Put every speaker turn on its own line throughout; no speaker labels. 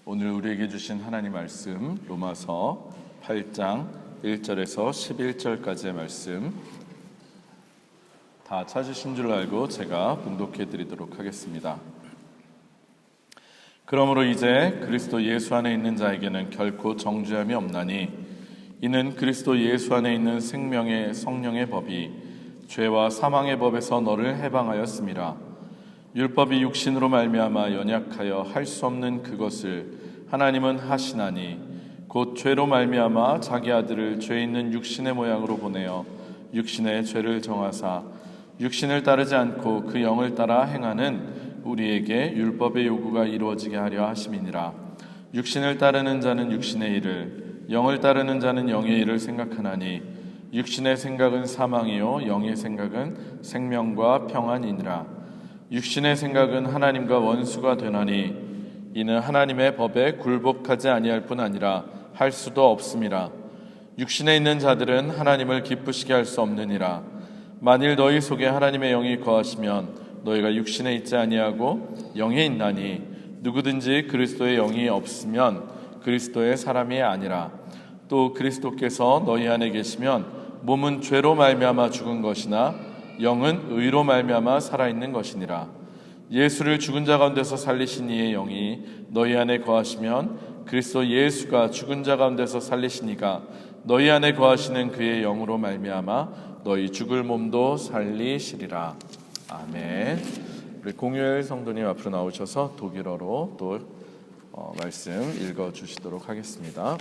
오늘 우리에게 주신 하나님 말씀 로마서 8장 1절에서 11절까지의 말씀 다 찾으신 줄 알고 제가 봉독해 드리도록 하겠습니다. 그러므로 이제 그리스도 예수 안에 있는 자에게는 결코 정죄함이 없나니 이는 그리스도 예수 안에 있는 생명의 성령의 법이 죄와 사망의 법에서 너를 해방하였음이라. 율법이 육신으로 말미암아 연약하여 할 수 없는 그것을 하나님은 하시나니 곧 죄로 말미암아 자기 아들을 죄 있는 육신의 모양으로 보내어 육신의 죄를 정하사 육신을 따르지 않고 그 영을 따라 행하는 우리에게 율법의 요구가 이루어지게 하려 하심이니라. 육신을 따르는 자는 육신의 일을, 영을 따르는 자는 영의 일을 생각하나니 육신의 생각은 사망이요 영의 생각은 생명과 평안이니라. 육신의 생각은 하나님과 원수가 되나니 이는 하나님의 법에 굴복하지 아니할 뿐 아니라 할 수도 없음이라. 육신에 있는 자들은 하나님을 기쁘시게 할 수 없느니라. 만일 너희 속에 하나님의 영이 거하시면 너희가 육신에 있지 아니하고 영에 있나니 누구든지 그리스도의 영이 없으면 그리스도의 사람이 아니라. 또 그리스도께서 너희 안에 계시면 몸은 죄로 말미암아 죽은 것이나 영은 의로 말미암아 살아있는 것이니라. 예수를 죽은 자 가운데서 살리신 이의 영이 너희 안에 거하시면 그리스도 예수가 죽은 자 가운데서 살리시니가 너희 안에 거하시는 그의 영으로 말미암아 너희 죽을 몸도 살리시리라. 아멘. 우리 공유엘 성도님 앞으로 나오셔서 독일어로 또 말씀 읽어주시도록 하겠습니다.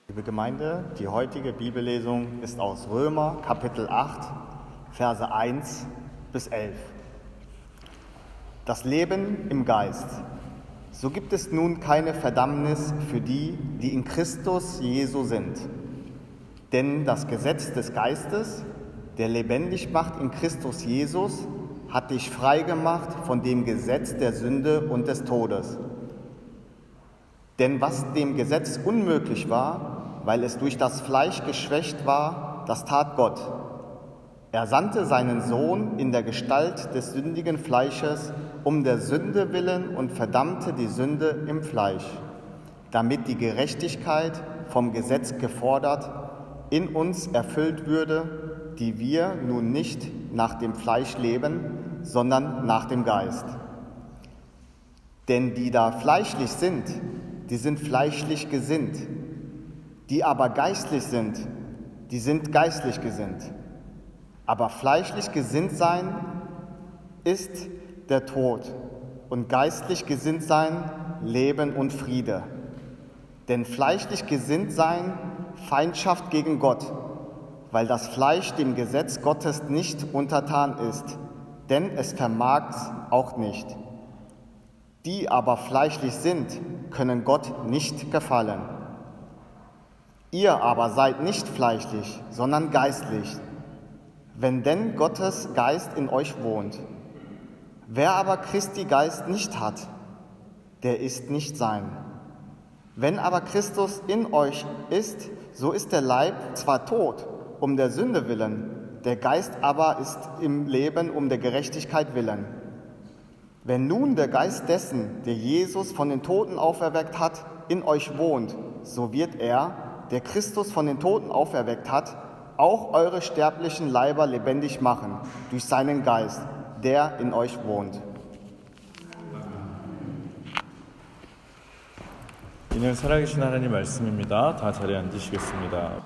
Liebe Gemeinde, die heutige Bibellesung ist aus Römer Kapitel 8, Verse 1 bis 11. Das Leben im Geist. So gibt es nun keine Verdammnis für die, die in Christus Jesu sind. Denn das Gesetz des Geistes, der lebendig macht in Christus Jesus, hat dich frei gemacht von dem Gesetz der Sünde und des Todes. Denn was dem Gesetz unmöglich war, weil es durch das Fleisch geschwächt war, das tat Gott. Er sandte seinen Sohn in der Gestalt des sündigen Fleisches um der Sünde willen und verdammte die Sünde im Fleisch, damit die Gerechtigkeit vom Gesetz gefordert in uns erfüllt würde, die wir nun nicht nach dem Fleisch leben, sondern nach dem Geist. Denn die da fleischlich sind, die sind fleischlich gesinnt. Die aber geistlich sind, die sind geistlich gesinnt. Aber fleischlich gesinnt sein ist der Tod und geistlich gesinnt sein Leben und Friede. Denn fleischlich gesinnt sein Feindschaft gegen Gott, weil das Fleisch dem Gesetz Gottes nicht untertan ist, denn es vermag's auch nicht. Die aber fleischlich sind, können Gott nicht gefallen. Ihr aber seid nicht fleischlich, sondern geistlich, wenn denn Gottes Geist in euch wohnt. Wer aber Christi Geist nicht hat, der ist nicht sein. Wenn aber Christus in euch ist, so ist der Leib zwar tot, um der Sünde willen, der Geist aber ist im Leben um der Gerechtigkeit willen. Wenn nun der Geist dessen, der Jesus von den Toten auferweckt hat, in euch wohnt, so wird er, der Christus von den Toten auferweckt hat, auch eure sterblichen Leiber lebendig machen, durch seinen Geist, der in euch wohnt.
이는 살아계신 하나님 말씀입니다. 다 자리에 앉으시겠습니다.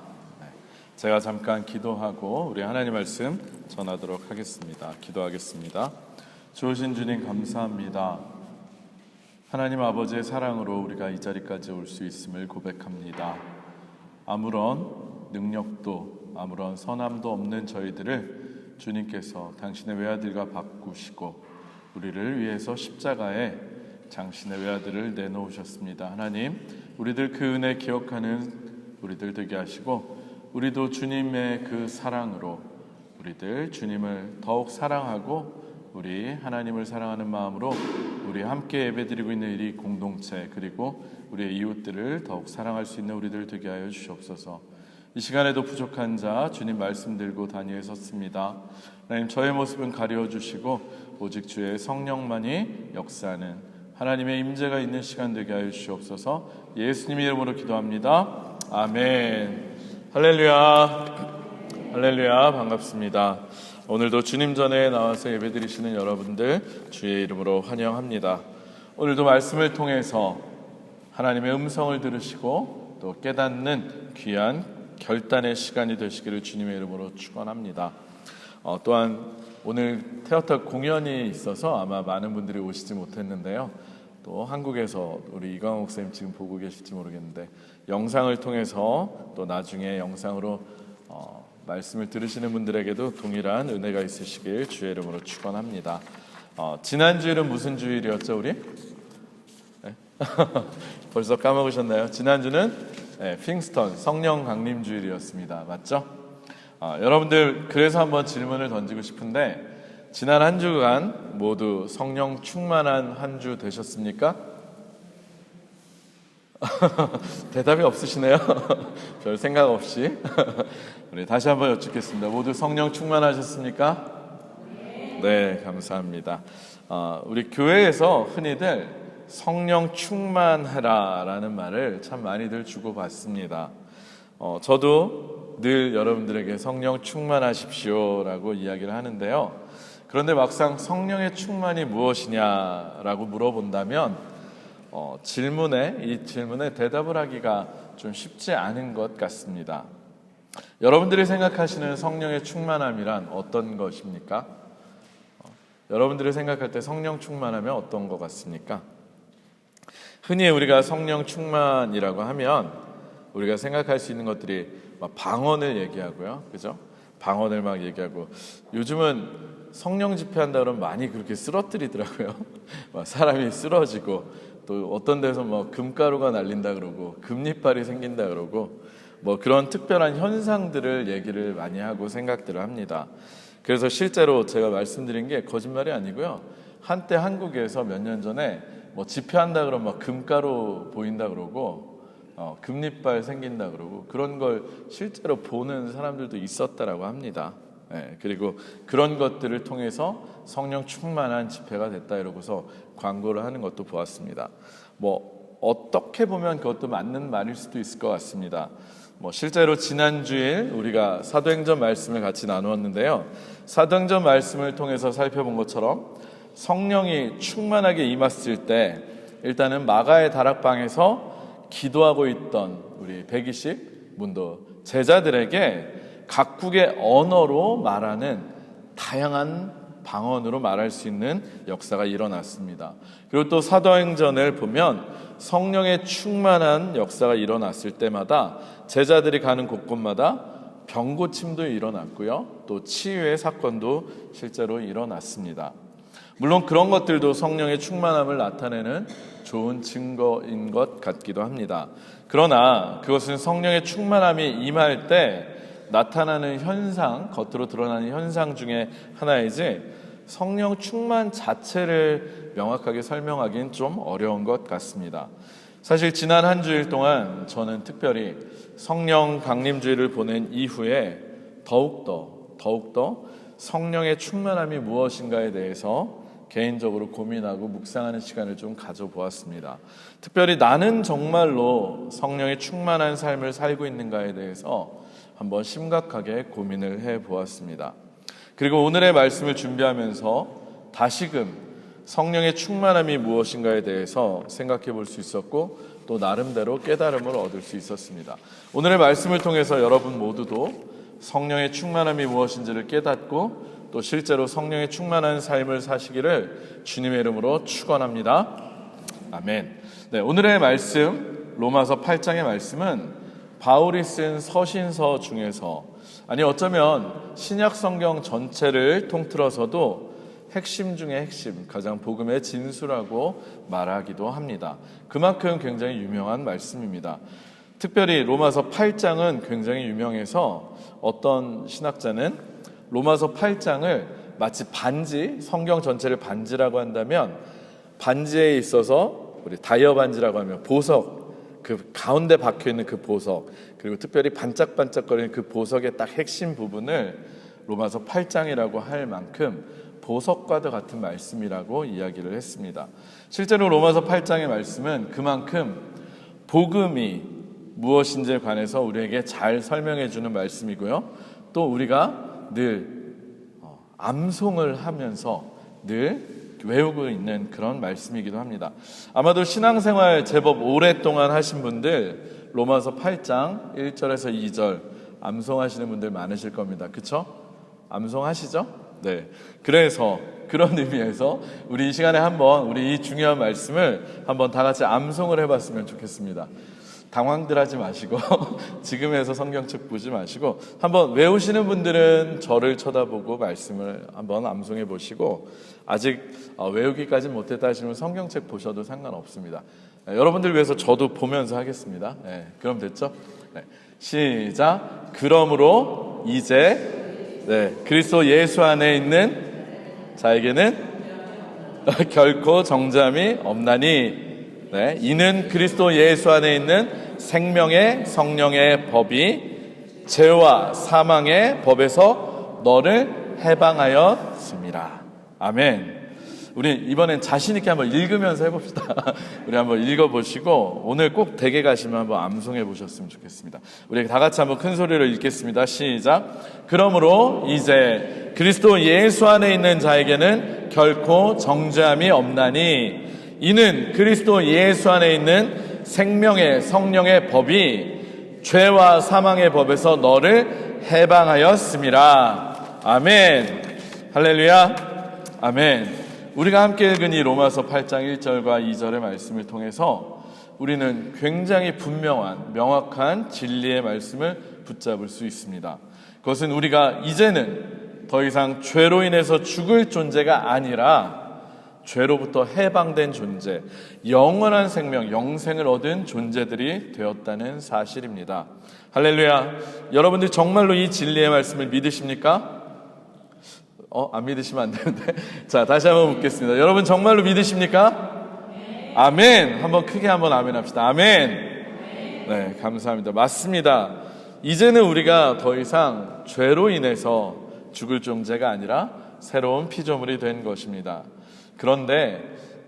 제가 잠깐 기도하고 우리 하나님 말씀 전하도록 하겠습니다. 기도하겠습니다. 좋으신 주님 감사합니다. 하나님 아버지의 사랑으로 우리가 이 자리까지 올 수 있음을 고백합니다. 아무런 능력도 아무런 선함도 없는 저희들을 주님께서 당신의 외아들과 바꾸시고 우리를 위해서 십자가에 당신의 외아들을 내놓으셨습니다. 하나님, 우리들 그 은혜 기억하는 우리들 되게 하시고 우리도 주님의 그 사랑으로 우리들 주님을 더욱 사랑하고 우리 하나님을 사랑하는 마음으로 우리 함께 예배드리고 있는 이 공동체 그리고 우리의 이웃들을 더욱 사랑할 수 있는 우리들 되게 하여 주시옵소서. 이 시간에도 부족한 자 주님 말씀 들고 단위에 섰습니다. 하나님, 저의 모습은 가려 주시고 오직 주의 성령만이 역사하는 하나님의 임재가 있는 시간 되게 하여 주시옵소서. 예수님 이름으로 기도합니다. 아멘. 할렐루야. 할렐루야. 반갑습니다. 오늘도 주님 전에 나와서 예배드리시는 여러분들 주의 이름으로 환영합니다. 오늘도 말씀을 통해서 하나님의 음성을 들으시고 또 깨닫는 귀한 결단의 시간이 되시기를 주님의 이름으로 축원합니다. 또한 오늘 테아터 공연이 있어서 아마 많은 분들이 오시지 못했는데요. 또 한국에서 우리 이광호 목사님 지금 보고 계실지 모르겠는데 영상을 통해서 또 나중에 영상으로 말씀을 들으시는 분들에게도 동일한 은혜가 있으시길 주의 이름으로 축원합니다. 지난 주일은 무슨 주일이었죠, 우리? 네? 벌써 까먹으셨나요? 지난주는 핑스턴 성령 강림 주일이었습니다. 맞죠? 여러분들, 그래서 한번 질문을 던지고 싶은데 지난 한 주간 모두 성령 충만한 한 주 되셨습니까? 대답이 없으시네요. 별 생각 없이. 우리 다시 한번 여쭙겠습니다. 모두 성령 충만하셨습니까? 네, 감사합니다. 우리 교회에서 흔히들 성령 충만하라 라는 말을 참 많이들 주고받습니다. 저도 늘 여러분들에게 성령 충만하십시오 라고 이야기를 하는데요. 그런데 막상 성령의 충만이 무엇이냐라고 물어본다면 이 질문에 대답을 하기가 좀 쉽지 않은 것 같습니다. 여러분들이 생각하시는 성령의 충만함이란 어떤 것입니까? 여러분들이 생각할 때 성령 충만하면 어떤 것 같습니까? 흔히 우리가 성령 충만이라고 하면 우리가 생각할 수 있는 것들이 막 방언을 얘기하고요, 그죠? 방언을 막 얘기하고, 요즘은 성령 집회한다 그러면 많이 그렇게 쓰러뜨리더라고요. 막 사람이 쓰러지고, 또 어떤 데서 뭐 금가루가 날린다 그러고 금리빨이 생긴다 그러고 뭐 그런 특별한 현상들을 얘기를 많이 하고 생각들을 합니다. 그래서 실제로 제가 말씀드린 게 거짓말이 아니고요. 한때 한국에서 몇 년 전에 뭐 집회한다 그러면 막 금가루 보인다 그러고 금리빨 생긴다 그러고 그런 걸 실제로 보는 사람들도 있었다라고 합니다. 그리고 그런 것들을 통해서 성령 충만한 집회가 됐다 이러고서 광고를 하는 것도 보았습니다. 뭐 어떻게 보면 그것도 맞는 말일 수도 있을 것 같습니다. 뭐 실제로 지난주에 우리가 사도행전 말씀을 같이 나누었는데요. 사도행전 말씀을 통해서 살펴본 것처럼 성령이 충만하게 임했을 때 일단은 마가의 다락방에서 기도하고 있던 우리 120 문도 제자들에게 각국의 언어로 말하는 다양한 방언으로 말할 수 있는 역사가 일어났습니다. 그리고 또 사도행전을 보면 성령의 충만한 역사가 일어났을 때마다 제자들이 가는 곳곳마다 병고침도 일어났고요. 또 치유의 사건도 실제로 일어났습니다. 물론 그런 것들도 성령의 충만함을 나타내는 좋은 증거인 것 같기도 합니다. 그러나 그것은 성령의 충만함이 임할 때 나타나는 현상, 겉으로 드러나는 현상 중에 하나이지 성령 충만 자체를 명확하게 설명하기는 좀 어려운 것 같습니다. 사실 지난 한 주일 동안 저는 특별히 성령 강림주일을 보낸 이후에 더욱더 성령의 충만함이 무엇인가에 대해서 개인적으로 고민하고 묵상하는 시간을 좀 가져보았습니다. 특별히 나는 정말로 성령의 충만한 삶을 살고 있는가에 대해서 한번 심각하게 고민을 해보았습니다. 그리고 오늘의 말씀을 준비하면서 다시금 성령의 충만함이 무엇인가에 대해서 생각해 볼 수 있었고 또 나름대로 깨달음을 얻을 수 있었습니다. 오늘의 말씀을 통해서 여러분 모두도 성령의 충만함이 무엇인지를 깨닫고 또 실제로 성령의 충만한 삶을 사시기를 주님의 이름으로 축원합니다. 아멘. 네, 오늘의 말씀 로마서 8장의 말씀은 바울이 쓴 서신서 중에서 어쩌면 신약 성경 전체를 통틀어서도 핵심 중에 핵심, 가장 복음의 진수라고 말하기도 합니다. 그만큼 굉장히 유명한 말씀입니다. 특별히 로마서 8장은 굉장히 유명해서 어떤 신학자는 로마서 8장을 마치 반지, 성경 전체를 반지라고 한다면 반지에 있어서 우리 다이어 반지라고 하면 보석 그 가운데 박혀 있는 그 보석, 그리고 특별히 반짝반짝거리는 그 보석의 딱 핵심 부분을 로마서 8장이라고 할 만큼 보석과도 같은 말씀이라고 이야기를 했습니다. 실제로 로마서 8장의 말씀은 그만큼 복음이 무엇인지에 관해서 우리에게 잘 설명해 주는 말씀이고요. 또 우리가 늘 암송을 하면서 늘 외우고 있는 그런 말씀이기도 합니다. 아마도 신앙생활 제법 오랫동안 하신 분들 로마서 8장 1절에서 2절 암송하시는 분들 많으실 겁니다. 그렇죠? 암송하시죠? 네. 그래서 그런 의미에서 우리 이 시간에 한번 우리 이 중요한 말씀을 한번 다 같이 암송을 해봤으면 좋겠습니다. 당황들 하지 마시고 지금에서 성경책 보지 마시고 한번 외우시는 분들은 저를 쳐다보고 말씀을 한번 암송해 보시고 아직 외우기까지는 못했다 하시면 성경책 보셔도 상관없습니다. 여러분들 위해서 저도 보면서 하겠습니다. 네, 그럼 됐죠? 네, 시작. 그러므로 이제 그리스도 예수 안에 있는 자에게는 결코 정죄함이 없나니 이는 그리스도 예수 안에 있는 생명의 성령의 법이 죄와 사망의 법에서 너를 해방하였습니다. 아멘. 우리 이번엔 자신 있게 한번 읽으면서 해봅시다. 우리 한번 읽어보시고 오늘 꼭 댁에 가시면 한번 암송해 보셨으면 좋겠습니다. 우리 다 같이 한번 큰 소리로 읽겠습니다. 시작. 그러므로 이제 그리스도 예수 안에 있는 자에게는 결코 정죄함이 없나니 이는 그리스도 예수 안에 있는 생명의 성령의 법이 죄와 사망의 법에서 너를 해방하였음이라. 아멘. 할렐루야. 아멘. 우리가 함께 읽은 이 로마서 8장 1절과 2절의 말씀을 통해서 우리는 굉장히 분명한 명확한 진리의 말씀을 붙잡을 수 있습니다. 그것은 우리가 이제는 더 이상 죄로 인해서 죽을 존재가 아니라 죄로부터 해방된 존재, 영원한 생명, 영생을 얻은 존재들이 되었다는 사실입니다. 할렐루야. 여러분들 정말로 이 진리의 말씀을 믿으십니까? 안 믿으시면 안 되는데. 자, 다시 한번 묻겠습니다. 여러분 정말로 믿으십니까? 아멘. 한번 크게 한번 아멘 합시다. 아멘. 네, 감사합니다. 맞습니다. 이제는 우리가 더 이상 죄로 인해서 죽을 존재가 아니라 새로운 피조물이 된 것입니다. 그런데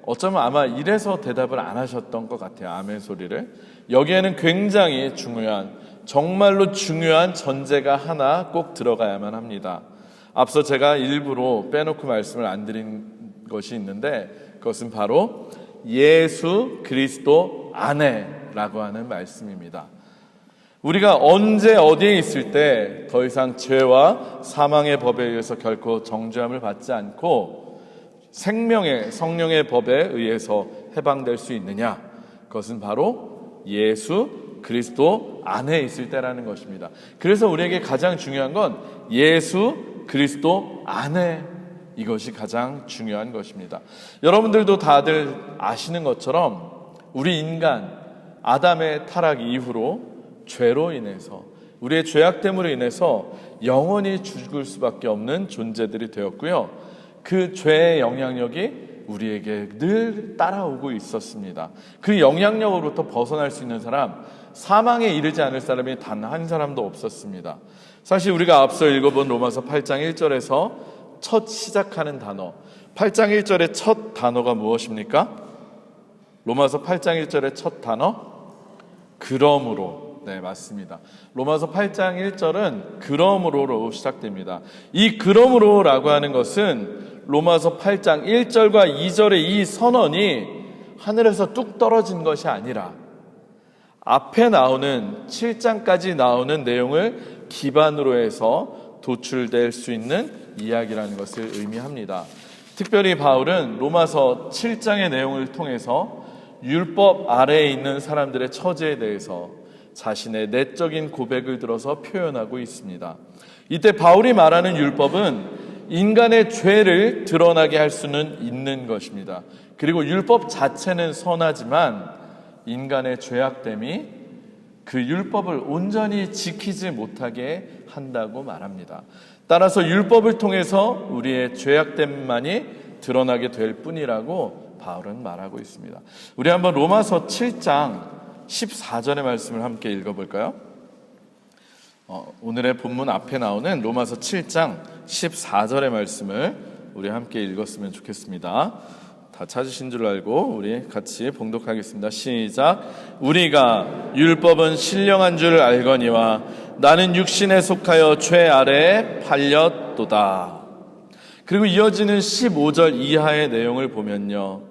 어쩌면 아마 이래서 대답을 안 하셨던 것 같아요. 아멘 소리를. 여기에는 굉장히 중요한, 정말로 중요한 전제가 하나 꼭 들어가야만 합니다. 앞서 제가 일부러 빼놓고 말씀을 안 드린 것이 있는데 그것은 바로 예수 그리스도 안에라고 하는 말씀입니다. 우리가 언제 어디에 있을 때 더 이상 죄와 사망의 법에 의해서 결코 정죄함을 받지 않고 생명의 성령의 법에 의해서 해방될 수 있느냐? 그것은 바로 예수 그리스도 안에 있을 때라는 것입니다. 그래서 우리에게 가장 중요한 건 예수 그리스도 안에, 이것이 가장 중요한 것입니다. 여러분들도 다들 아시는 것처럼 우리 인간 아담의 타락 이후로 죄로 인해서, 우리의 죄악됨으로 인해서 영원히 죽을 수밖에 없는 존재들이 되었고요. 그 죄의 영향력이 우리에게 늘 따라오고 있었습니다. 그 영향력으로부터 벗어날 수 있는 사람, 사망에 이르지 않을 사람이 단 한 사람도 없었습니다. 사실 우리가 앞서 읽어본 로마서 8장 1절에서 첫 시작하는 단어, 8장 1절의 첫 단어가 무엇입니까? 로마서 8장 1절의 첫 단어? 그러므로. 네, 맞습니다. 로마서 8장 1절은 그러므로로 시작됩니다. 이 그러므로라고 하는 것은 로마서 8장 1절과 2절의 이 선언이 하늘에서 뚝 떨어진 것이 아니라 앞에 나오는 7장까지 나오는 내용을 기반으로 해서 도출될 수 있는 이야기라는 것을 의미합니다. 특별히 바울은 로마서 7장의 내용을 통해서 율법 아래에 있는 사람들의 처지에 대해서 자신의 내적인 고백을 들어서 표현하고 있습니다. 이때 바울이 말하는 율법은 인간의 죄를 드러나게 할 수는 있는 것입니다. 그리고 율법 자체는 선하지만 인간의 죄악됨이 그 율법을 온전히 지키지 못하게 한다고 말합니다. 따라서 율법을 통해서 우리의 죄악됨만이 드러나게 될 뿐이라고 바울은 말하고 있습니다. 우리 한번 로마서 7장 14절의 말씀을 함께 읽어볼까요? 오늘의 본문 앞에 나오는 로마서 7장 14절의 말씀을 우리 함께 읽었으면 좋겠습니다. 다 찾으신 줄 알고 우리 같이 봉독하겠습니다. 시작. 우리가 율법은 신령한 줄 알거니와 나는 육신에 속하여 죄 아래에 팔렸도다. 그리고 이어지는 15절 이하의 내용을 보면요,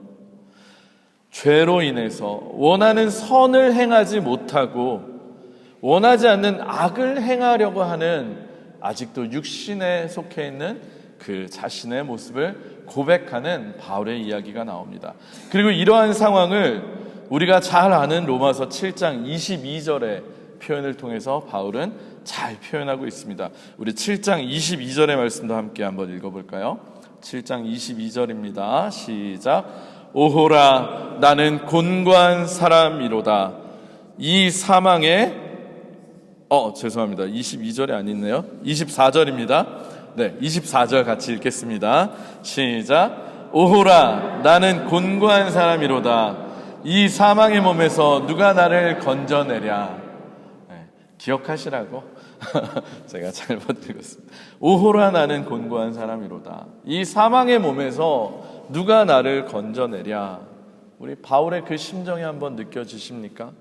죄로 인해서 원하는 선을 행하지 못하고 원하지 않는 악을 행하려고 하는 아직도 육신에 속해 있는 그 자신의 모습을 고백하는 바울의 이야기가 나옵니다. 그리고 이러한 상황을 우리가 잘 아는 로마서 7장 22절의 표현을 통해서 바울은 잘 표현하고 있습니다. 우리 7장 22절의 말씀도 함께 한번 읽어볼까요? 7장 22절입니다. 시작. 오호라 나는 곤고한 사람이로다. 이 사망에 죄송합니다. 22절이 아니네요. 24절입니다. 네, 24절 같이 읽겠습니다. 시작. 오호라 나는 곤고한 사람이로다. 이 사망의 몸에서 누가 나를 건져내랴. 네, 기억하시라고 제가 잘못 읽었습니다. 오호라 나는 곤고한 사람이로다. 이 사망의 몸에서 누가 나를 건져내랴. 우리 바울의 그 심정이 한번 느껴지십니까?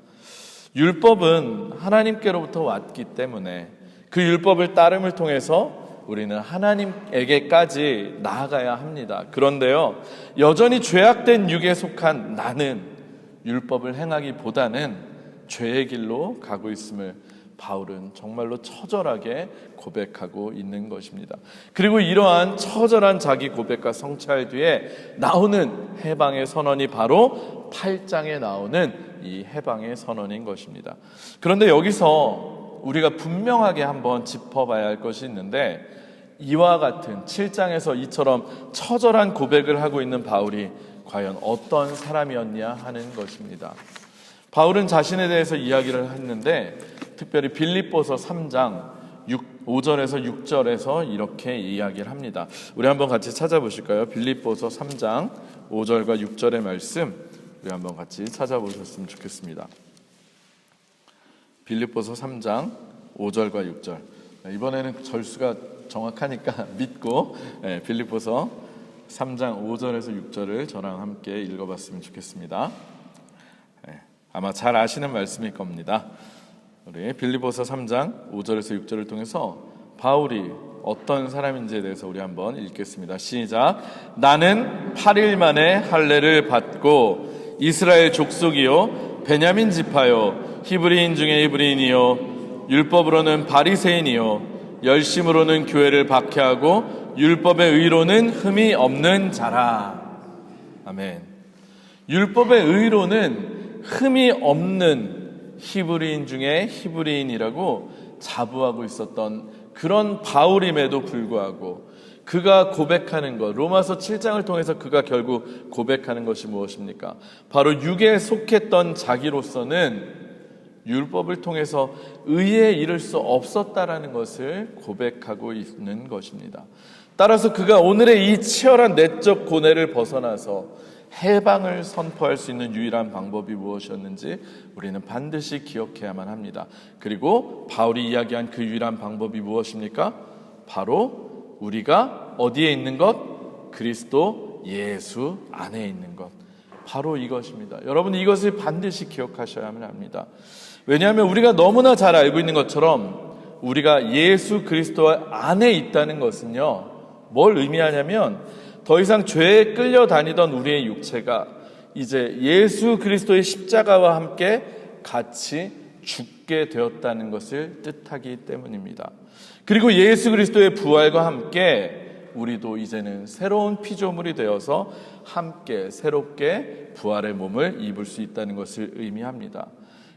율법은 하나님께로부터 왔기 때문에 그 율법을 따름을 통해서 우리는 하나님에게까지 나아가야 합니다. 그런데요, 여전히 죄악된 육에 속한 나는 율법을 행하기보다는 죄의 길로 가고 있음을 바울은 정말로 처절하게 고백하고 있는 것입니다. 그리고 이러한 처절한 자기 고백과 성찰 뒤에 나오는 해방의 선언이 바로 8장에 나오는 이 해방의 선언인 것입니다. 그런데 여기서 우리가 분명하게 한번 짚어봐야 할 것이 있는데, 이와 같은 7장에서 이처럼 처절한 고백을 하고 있는 바울이 과연 어떤 사람이었냐 하는 것입니다. 바울은 자신에 대해서 이야기를 했는데, 특별히 빌립보서 3장 5절에서 6절에서 이렇게 이야기를 합니다. 우리 한번 같이 찾아보실까요? 빌립보서 3장 5절과 6절의 말씀 우리 한번 같이 찾아보셨으면 좋겠습니다. 빌립보서 3장 5절과 6절. 이번에는 절수가 정확하니까 믿고 빌립보서 3장 5절에서 6절을 저랑 함께 읽어봤으면 좋겠습니다. 아마 잘 아시는 말씀일 겁니다. 우리 빌립보서 3장 5절에서 6절을 통해서 바울이 어떤 사람인지에 대해서 우리 한번 읽겠습니다. 시작. 나는 8일 만에 할례를 받고 이스라엘 족속이요 베냐민 지파요 히브리인 중에 히브리인이요 율법으로는 바리새인이요 열심으로는 교회를 박해하고 율법의 의로는 흠이 없는 자라. 아멘. 율법의 의로는 흠이 없는 히브리인 중에 히브리인이라고 자부하고 있었던 그런 바울임에도 불구하고 그가 고백하는 것, 로마서 7장을 통해서 그가 결국 고백하는 것이 무엇입니까? 바로 육에 속했던 자기로서는 율법을 통해서 의에 이를 수 없었다라는 것을 고백하고 있는 것입니다. 따라서 그가 오늘의 이 치열한 내적 고뇌를 벗어나서 해방을 선포할 수 있는 유일한 방법이 무엇이었는지 우리는 반드시 기억해야만 합니다. 그리고 바울이 이야기한 그 유일한 방법이 무엇입니까? 바로 우리가 어디에 있는 것? 그리스도 예수 안에 있는 것. 바로 이것입니다. 여러분, 이것을 반드시 기억하셔야만 합니다. 왜냐하면 우리가 너무나 잘 알고 있는 것처럼 우리가 예수 그리스도 안에 있다는 것은요, 뭘 의미하냐면 더 이상 죄에 끌려다니던 우리의 육체가 이제 예수 그리스도의 십자가와 함께 같이 죽게 되었다는 것을 뜻하기 때문입니다. 그리고 예수 그리스도의 부활과 함께 우리도 이제는 새로운 피조물이 되어서 함께 새롭게 부활의 몸을 입을 수 있다는 것을 의미합니다.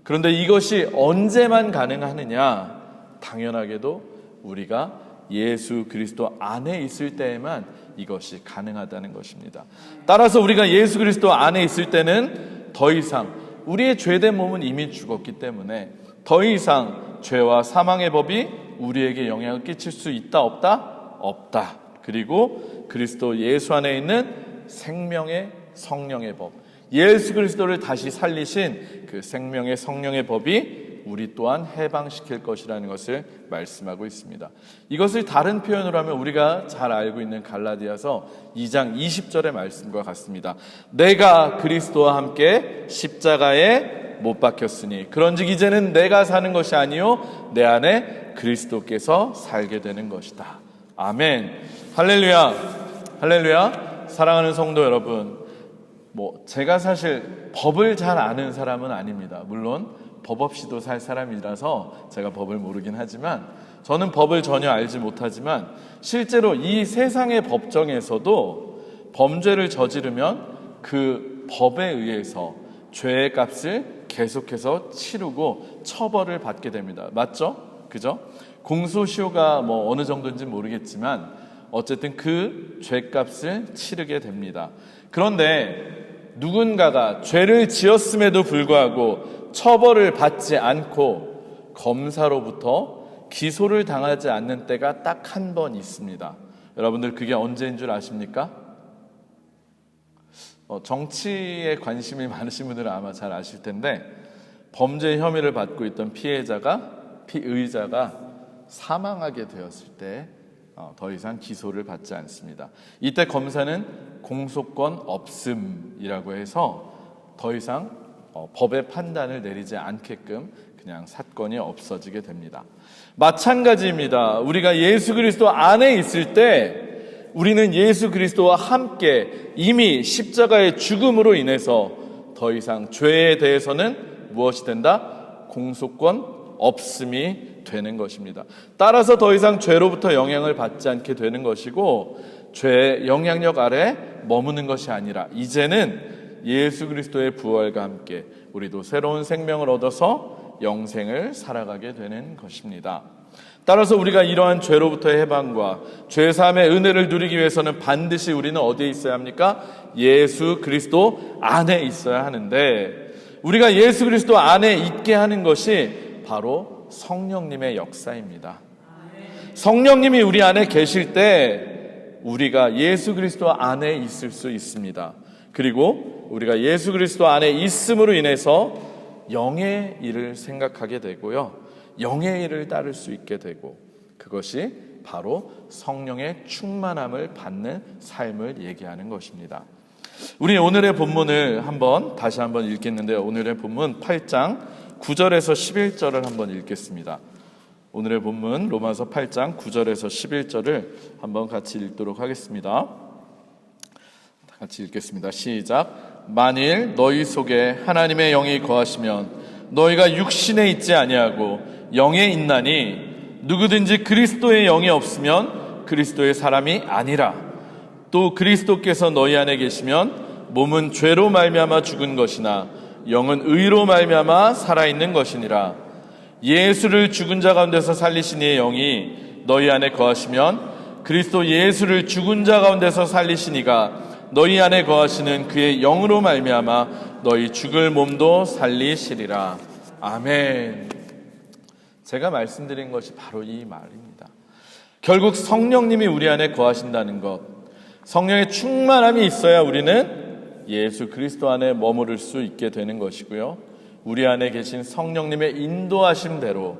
그런데 이것이 언제만 가능하느냐? 당연하게도 우리가 예수 그리스도 안에 있을 때에만 이것이 가능하다는 것입니다. 따라서 우리가 예수 그리스도 안에 있을 때는 더 이상 우리의 죄된 몸은 이미 죽었기 때문에 더 이상 죄와 사망의 법이 우리에게 영향을 끼칠 수 있다 없다? 없다. 그리고 그리스도 예수 안에 있는 생명의 성령의 법, 예수 그리스도를 다시 살리신 그 생명의 성령의 법이 우리 또한 해방시킬 것이라는 것을 말씀하고 있습니다. 이것을 다른 표현으로 하면 우리가 잘 알고 있는 갈라디아서 2장 20절의 말씀과 같습니다. 내가 그리스도와 함께 십자가에 못 박혔으니 그런즉 이제는 내가 사는 것이 아니요 내 안에 그리스도께서 살게 되는 것이다. 아멘. 할렐루야. 할렐루야. 사랑하는 성도 여러분, 제가 사실 법을 잘 아는 사람은 아닙니다. 물론 법 없이도 살 사람이라서 제가 법을 모르긴 하지만, 저는 법을 전혀 알지 못하지만 실제로 이 세상의 법정에서도 범죄를 저지르면 그 법에 의해서 죄의 값을 계속해서 치르고 처벌을 받게 됩니다. 맞죠? 그죠? 공소시효가 어느 정도인지 모르겠지만 어쨌든 그 죄값을 치르게 됩니다. 그런데 누군가가 죄를 지었음에도 불구하고 처벌을 받지 않고 검사로부터 기소를 당하지 않는 때가 딱 한 번 있습니다. 여러분들 그게 언제인 줄 아십니까? 정치에 관심이 많으신 분들은 아마 잘 아실 텐데, 범죄 혐의를 받고 있던 피의자가 사망하게 되었을 때 더 이상 기소를 받지 않습니다. 이때 검사는 공소권 없음이라고 해서 더 이상 법의 판단을 내리지 않게끔 그냥 사건이 없어지게 됩니다. 마찬가지입니다. 우리가 예수 그리스도 안에 있을 때 우리는 예수 그리스도와 함께 이미 십자가의 죽음으로 인해서 더 이상 죄에 대해서는 무엇이 된다? 공소권 없음이 되는 것입니다. 따라서 더 이상 죄로부터 영향을 받지 않게 되는 것이고, 죄의 영향력 아래 머무는 것이 아니라 이제는 예수 그리스도의 부활과 함께 우리도 새로운 생명을 얻어서 영생을 살아가게 되는 것입니다. 따라서 우리가 이러한 죄로부터의 해방과 죄사함의 은혜를 누리기 위해서는 반드시 우리는 어디에 있어야 합니까? 예수 그리스도 안에 있어야 하는데, 우리가 예수 그리스도 안에 있게 하는 것이 바로 성령님의 역사입니다. 성령님이 우리 안에 계실 때 우리가 예수 그리스도 안에 있을 수 있습니다. 그리고 우리가 예수 그리스도 안에 있음으로 인해서 영의 일을 생각하게 되고요, 영의 일을 따를 수 있게 되고, 그것이 바로 성령의 충만함을 받는 삶을 얘기하는 것입니다. 우리 오늘의 본문을 다시 한번 읽겠는데요. 오늘의 본문 8장 9절에서 11절을 한번 읽겠습니다. 오늘의 본문 로마서 8장 9절에서 11절을 한번 같이 읽도록 하겠습니다. 같이 읽겠습니다. 시작. 만일 너희 속에 하나님의 영이 거하시면 너희가 육신에 있지 아니하고 영에 있나니, 누구든지 그리스도의 영이 없으면 그리스도의 사람이 아니라. 또 그리스도께서 너희 안에 계시면 몸은 죄로 말미암아 죽은 것이나 영은 의로 말미암아 살아있는 것이니라. 예수를 죽은 자 가운데서 살리신 이의 영이 너희 안에 거하시면 그리스도 예수를 죽은 자 가운데서 살리신 이가 너희 안에 거하시는 그의 영으로 말미암아 너희 죽을 몸도 살리시리라. 아멘. 제가 말씀드린 것이 바로 이 말입니다. 결국 성령님이 우리 안에 거하신다는 것, 성령의 충만함이 있어야 우리는 예수 그리스도 안에 머무를 수 있게 되는 것이고요, 우리 안에 계신 성령님의 인도하심대로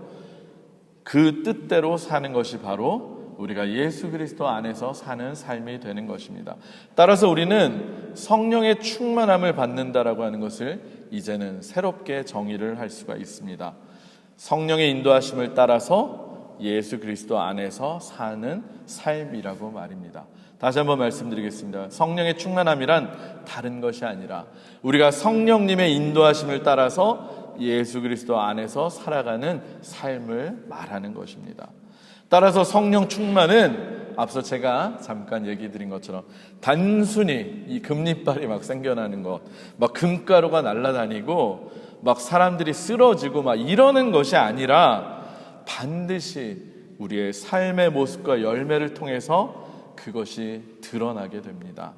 그 뜻대로 사는 것이 바로 우리가 예수 그리스도 안에서 사는 삶이 되는 것입니다. 따라서 우리는 성령의 충만함을 받는다라고 하는 것을 이제는 새롭게 정의를 할 수가 있습니다. 성령의 인도하심을 따라서 예수 그리스도 안에서 사는 삶이라고 말입니다. 다시 한번 말씀드리겠습니다. 성령의 충만함이란 다른 것이 아니라 우리가 성령님의 인도하심을 따라서 예수 그리스도 안에서 살아가는 삶을 말하는 것입니다. 따라서 성령 충만은 앞서 제가 잠깐 얘기 드린 것처럼 단순히 이 금리빨이 막 생겨나는 것, 막 금가루가 날아다니고 막 사람들이 쓰러지고 막 이러는 것이 아니라 반드시 우리의 삶의 모습과 열매를 통해서 그것이 드러나게 됩니다.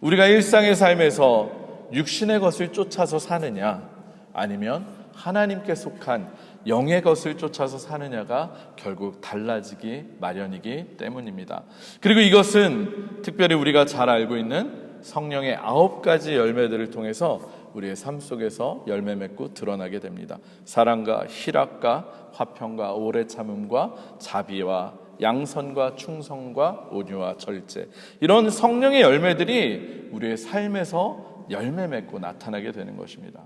우리가 일상의 삶에서 육신의 것을 쫓아서 사느냐, 아니면 하나님께 속한 영의 것을 쫓아서 사느냐가 결국 달라지기 마련이기 때문입니다. 그리고 이것은 특별히 우리가 잘 알고 있는 성령의 9가지 열매들을 통해서 우리의 삶 속에서 열매 맺고 드러나게 됩니다. 사랑과 희락과 화평과 오래 참음과 자비와 양선과 충성과 온유와 절제, 이런 성령의 열매들이 우리의 삶에서 열매 맺고 나타나게 되는 것입니다.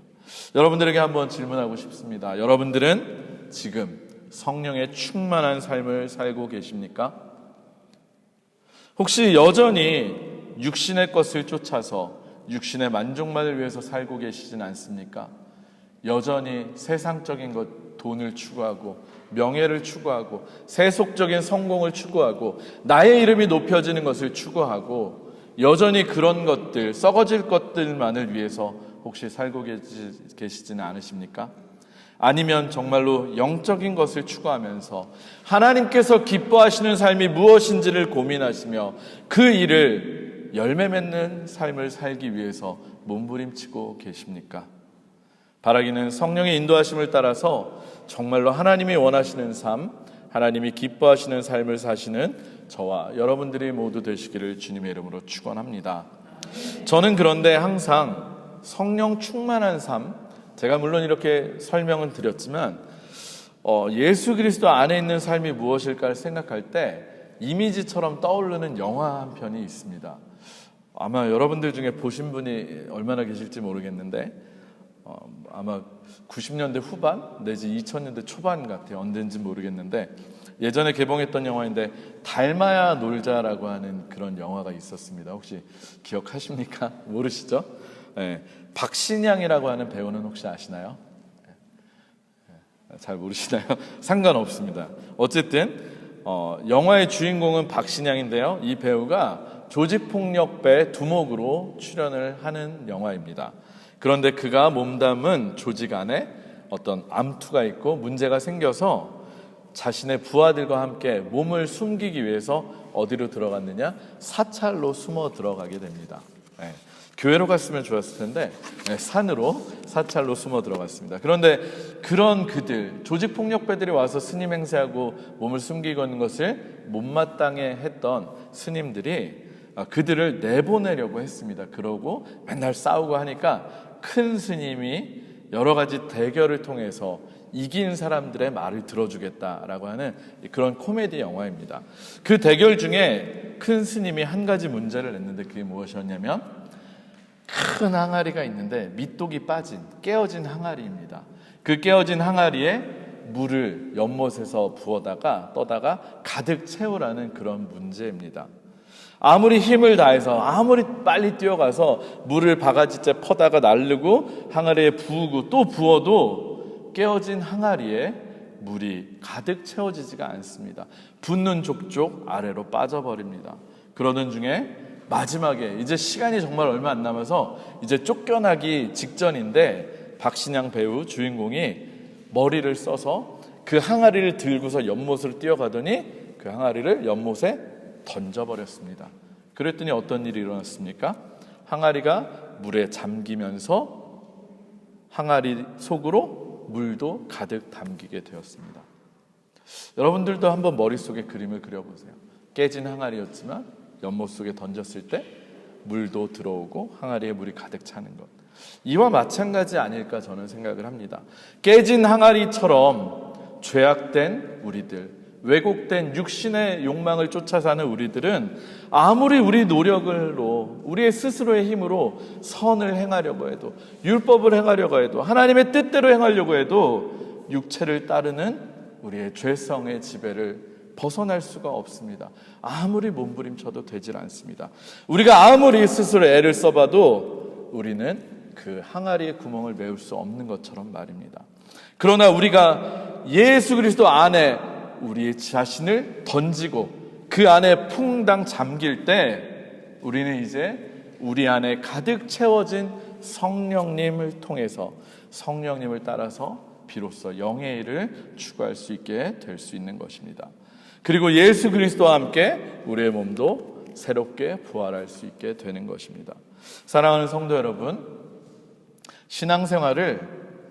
여러분들에게 한번 질문하고 싶습니다. 여러분들은 지금 성령의 충만한 삶을 살고 계십니까? 혹시 여전히 육신의 것을 쫓아서 육신의 만족만을 위해서 살고 계시진 않습니까? 여전히 세상적인 것, 돈을 추구하고 명예를 추구하고 세속적인 성공을 추구하고 나의 이름이 높여지는 것을 추구하고 여전히 그런 것들, 썩어질 것들만을 위해서 혹시 살고 계시지는 않으십니까? 아니면 정말로 영적인 것을 추구하면서 하나님께서 기뻐하시는 삶이 무엇인지를 고민하시며 그 일을 열매 맺는 삶을 살기 위해서 몸부림치고 계십니까? 바라기는 성령의 인도하심을 따라서 정말로 하나님이 원하시는 삶, 하나님이 기뻐하시는 삶을 사시는 저와 여러분들이 모두 되시기를 주님의 이름으로 축원합니다. 저는 그런데 항상 성령 충만한 삶, 제가 물론 이렇게 설명은 드렸지만 예수 그리스도 안에 있는 삶이 무엇일까를 생각할 때 이미지처럼 떠오르는 영화 한 편이 있습니다. 아마 여러분들 중에 보신 분이 얼마나 계실지 모르겠는데 아마 90년대 후반 내지 2000년대 초반 같아요. 언젠지 모르겠는데 예전에 개봉했던 영화인데 닮아야 놀자라고 하는 그런 영화가 있었습니다. 혹시 기억하십니까? 모르시죠? 네. 박신양이라고 하는 배우는 혹시 아시나요? 잘 모르시나요? 상관없습니다. 어쨌든 영화의 주인공은 박신양인데요. 이 배우가 조직폭력배 두목으로 출연을 하는 영화입니다. 그런데 그가 몸담은 조직 안에 어떤 암투가 있고 문제가 생겨서 자신의 부하들과 함께 몸을 숨기기 위해서 어디로 들어갔느냐? 사찰로 숨어 들어가게 됩니다. 네. 교회로 갔으면 좋았을 텐데 산으로 사찰로 숨어 들어갔습니다. 그런데 그런 그들, 조직폭력배들이 와서 스님 행세하고 몸을 숨기고 있는 것을 못마땅해 했던 스님들이 그들을 내보내려고 했습니다. 그러고 맨날 싸우고 하니까 큰 스님이 여러 가지 대결을 통해서 이긴 사람들의 말을 들어주겠다라고 하는 그런 코미디 영화입니다. 그 대결 중에 큰 스님이 한 가지 문제를 냈는데 그게 무엇이었냐면 큰 항아리가 있는데 밑독이 빠진 깨어진 항아리입니다. 그 깨어진 항아리에 물을 연못에서 부어다가 떠다가 가득 채우라는 그런 문제입니다. 아무리 힘을 다해서 아무리 빨리 뛰어가서 물을 바가지째 퍼다가 날르고 항아리에 부으고 또 부어도 깨어진 항아리에 물이 가득 채워지지가 않습니다. 붓는 족족 아래로 빠져버립니다. 그러던 중에 마지막에 이제 시간이 정말 얼마 안 남아서 이제 쫓겨나기 직전인데 박신양 배우 주인공이 머리를 써서 그 항아리를 들고서 연못으로 뛰어가더니 그 항아리를 연못에 던져버렸습니다. 그랬더니 어떤 일이 일어났습니까? 항아리가 물에 잠기면서 항아리 속으로 물도 가득 담기게 되었습니다. 여러분들도 한번 머릿속에 그림을 그려보세요. 깨진 항아리였지만 연못 속에 던졌을 때 물도 들어오고 항아리에 물이 가득 차는 것, 이와 마찬가지 아닐까 저는 생각을 합니다. 깨진 항아리처럼 죄악된 우리들, 왜곡된 육신의 욕망을 쫓아 사는 우리들은 아무리 우리 노력으로 우리의 스스로의 힘으로 선을 행하려고 해도 율법을 행하려고 해도 하나님의 뜻대로 행하려고 해도 육체를 따르는 우리의 죄성의 지배를 벗어날 수가 없습니다. 아무리 몸부림쳐도 되질 않습니다. 우리가 아무리 스스로 애를 써봐도 우리는 그 항아리의 구멍을 메울 수 없는 것처럼 말입니다. 그러나 우리가 예수 그리스도 안에 우리 자신을 던지고 그 안에 퐁당 잠길 때 우리는 이제 우리 안에 가득 채워진 성령님을 통해서 성령님을 따라서 비로소 영의 일을 추구할 수 있게 될 수 있는 것입니다. 그리고 예수 그리스도와 함께 우리의 몸도 새롭게 부활할 수 있게 되는 것입니다. 사랑하는 성도 여러분, 신앙생활을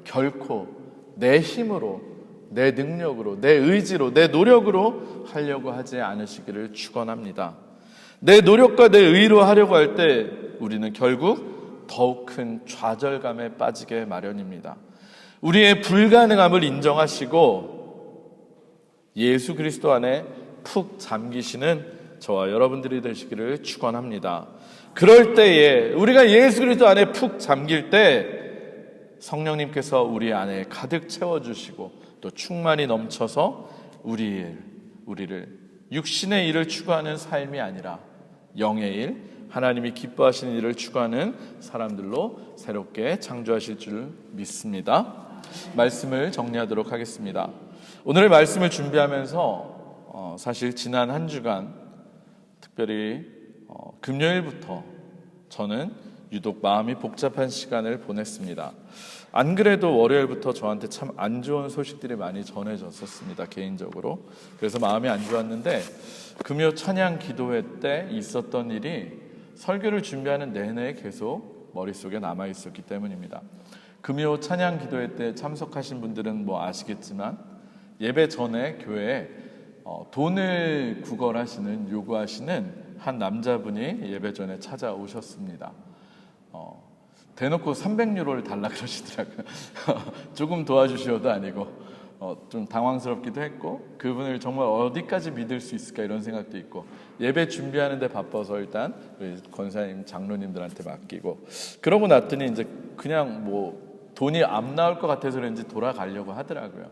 결코 내 힘으로, 내 능력으로, 내 의지로, 내 노력으로 하려고 하지 않으시기를 축원합니다. 내 노력과 내 의로 하려고 할 때 우리는 결국 더욱 큰 좌절감에 빠지게 마련입니다. 우리의 불가능함을 인정하시고 예수 그리스도 안에 푹 잠기시는 저와 여러분들이 되시기를 축원합니다. 그럴 때에 우리가 예수 그리스도 안에 푹 잠길 때 성령님께서 우리 안에 가득 채워주시고 또 충만히 넘쳐서 우리를 육신의 일을 추구하는 삶이 아니라 영의 일, 하나님이 기뻐하시는 일을 추구하는 사람들로 새롭게 창조하실 줄 믿습니다. 말씀을 정리하도록 하겠습니다. 오늘 말씀을 준비하면서 사실 지난 한 주간 특별히 금요일부터 저는 유독 마음이 복잡한 시간을 보냈습니다. 안 그래도 월요일부터 저한테 참 안 좋은 소식들이 많이 전해졌었습니다, 개인적으로. 그래서 마음이 안 좋았는데 금요 찬양 기도회 때 있었던 일이 설교를 준비하는 내내 계속 머릿속에 남아있었기 때문입니다. 금요 찬양 기도회 때 참석하신 분들은 뭐 아시겠지만 예배 전에 교회에 돈을 구걸하시는, 요구하시는 한 남자분이 예배 전에 찾아오셨습니다. 대놓고 300유로를 달라 그러시더라고요. 조금 도와주시오도 아니고 좀 당황스럽기도 했고, 그분을 정말 어디까지 믿을 수 있을까 이런 생각도 있고, 예배 준비하는데 바빠서 일단 우리 권사님, 장로님들한테 맡기고, 그러고 났더니 이제 그냥 뭐 돈이 안 나올 것 같아서 그런지 돌아가려고 하더라고요.